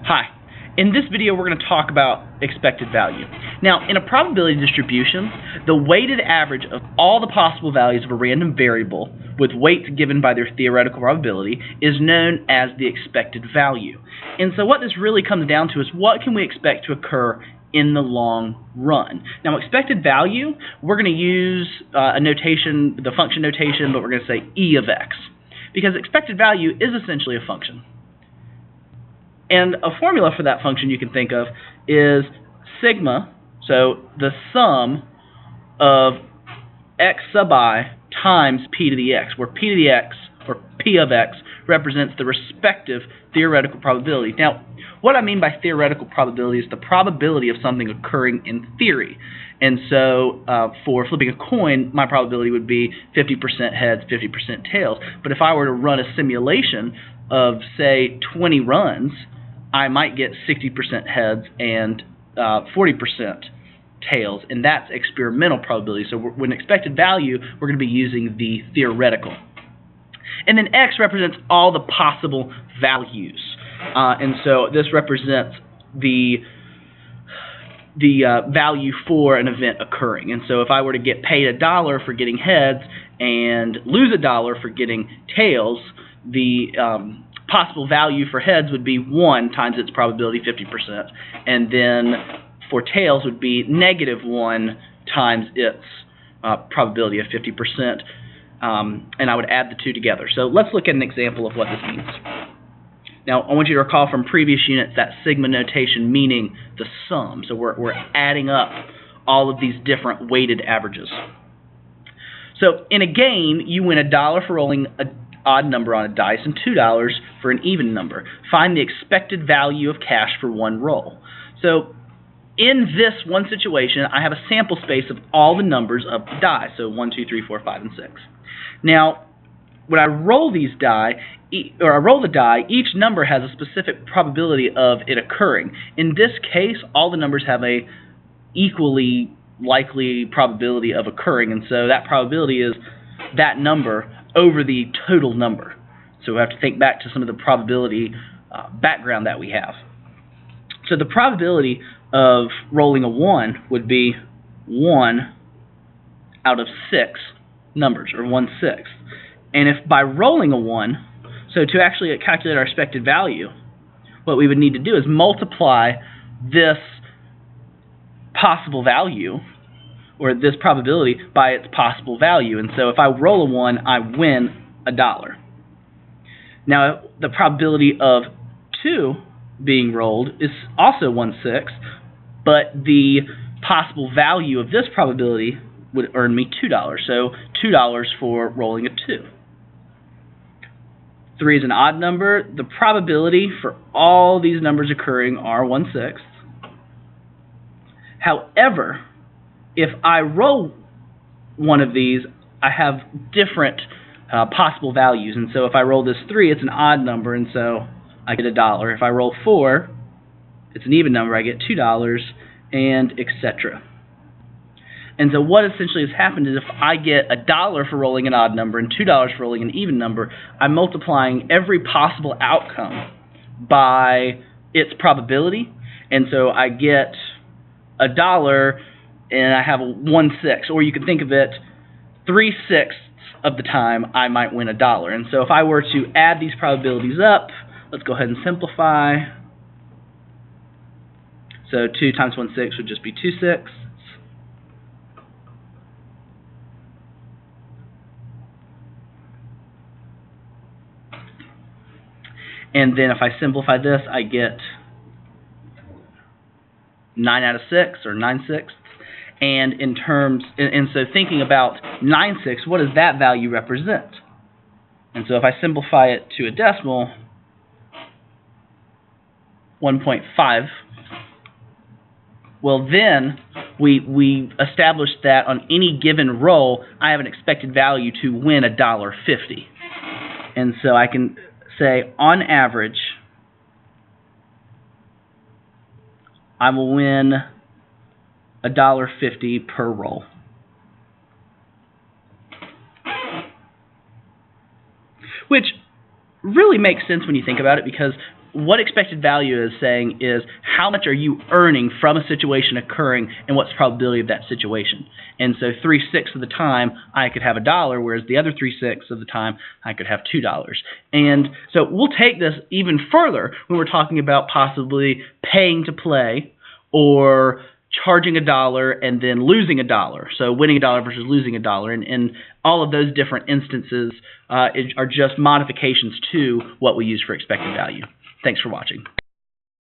Hi. In this video, we're going to talk about expected value. Now, in a probability distribution, the weighted average of all the possible values of a random variable with weights given by their theoretical probability is known as the expected value. And so what this really comes down to is what can we expect to occur in the long run. Now, expected value, we're going to use a notation, the function notation, but we're going to say e of x, because expected value is essentially a function. And a formula for that function you can think of is sigma, so the sum of x sub I times p to the x, where p to the x, or p of x, represents the respective theoretical probability. Now, what I mean by theoretical probability is the probability of something occurring in theory. And so for flipping a coin, my probability would be 50% heads, 50% tails. But if I were to run a simulation of, say, 20 runs, I might get 60% heads and 40% tails, and that's experimental probability. So when expected value, we're going to be using the theoretical. And then x represents all the possible values. And so this represents the value for an event occurring. And so if I were to get paid $1 for getting heads and lose $1 for getting tails, the possible value for heads would be 1 times its probability, 50%, and then for tails would be -1 times its probability of 50%, and I would add the two together. So let's look at an example of what this means. Now, I want you to recall from previous units that sigma notation meaning the sum. So we're adding up all of these different weighted averages. So in a game, you win $1 for rolling an odd number on a dice and $2 for an even number. Find the expected value of cash for one roll. So in this one situation, I have a sample space of all the numbers of the die. So 1, 2, 3, 4, 5, and 6. Now, when I roll these die, or I roll the die, each number has a specific probability of it occurring. In this case, all the numbers have a equally likely probability of occurring, and so that probability is that number over the total number. So we have to think back to some of the probability background that we have. So the probability of rolling a 1 would be 1 out of 6 numbers, or 1/6. And if by rolling a 1, so to actually calculate our expected value, what we would need to do is multiply this possible value, or this probability, by its possible value. And so if I roll a 1, I win $1. Now, the probability of 2 being rolled is also 1/6, but the possible value of this probability would earn me $2. So $2 for rolling a 2. 3 is an odd number. The probability for all these numbers occurring are 1/6. However, if I roll one of these, I have different possible values. And so if I roll this 3, it's an odd number, and so I get $1. If I roll 4, it's an even number, I get $2, and etc. And so what essentially has happened is if I get $1 for rolling an odd number and $2 for rolling an even number, I'm multiplying every possible outcome by its probability. And so I get $1 and I have a 1/6, or you can think of it 3/6 of the time I might win $1. And so if I were to add these probabilities up, let's go ahead and simplify. So 2 times 1/6 would just be 2/6. And then if I simplify this, I get 9 out of 6, or 9/6. And in terms, and so thinking about 9/6, what does that value represent? And so if I simplify it to a decimal, 1.5, well then we established that on any given roll, I have an expected value to win $1.50. And so I can say, on average, I will win $1.50 per roll. Which really makes sense when you think about it, because what expected value is saying is how much are you earning from a situation occurring and what's the probability of that situation. And so 3/6 of the time I could have $1, whereas the other 3/6 of the time I could have $2. And so we'll take this even further when we're talking about possibly paying to play or charging $1 and then losing $1. So winning $1 versus losing $1. And all of those different instances are just modifications to what we use for expected value. Thanks for watching.